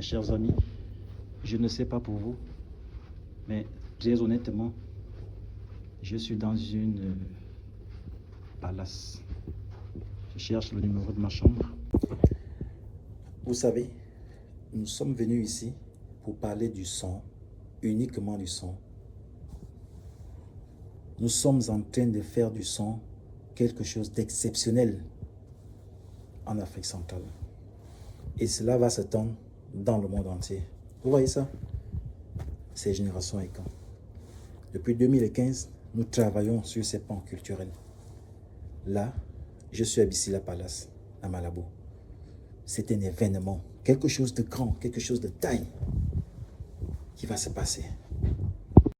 mes chers amis. Je ne sais pas pour vous, mais très honnêtement, je suis dans une palace. Je cherche le numéro de ma chambre. Vous savez, nous sommes venus ici pour parler du son, uniquement du son. Nous sommes en train de faire du son quelque chose d'exceptionnel en Afrique centrale. Et cela va s'étendre dans le monde entier. Vous voyez ça? C'est Génération Ekan. Depuis 2015, nous travaillons sur ces pans culturels. Là, je suis à Bissila Palace, à Malabo. C'est un événement, quelque chose de grand, quelque chose de taille qui va se passer.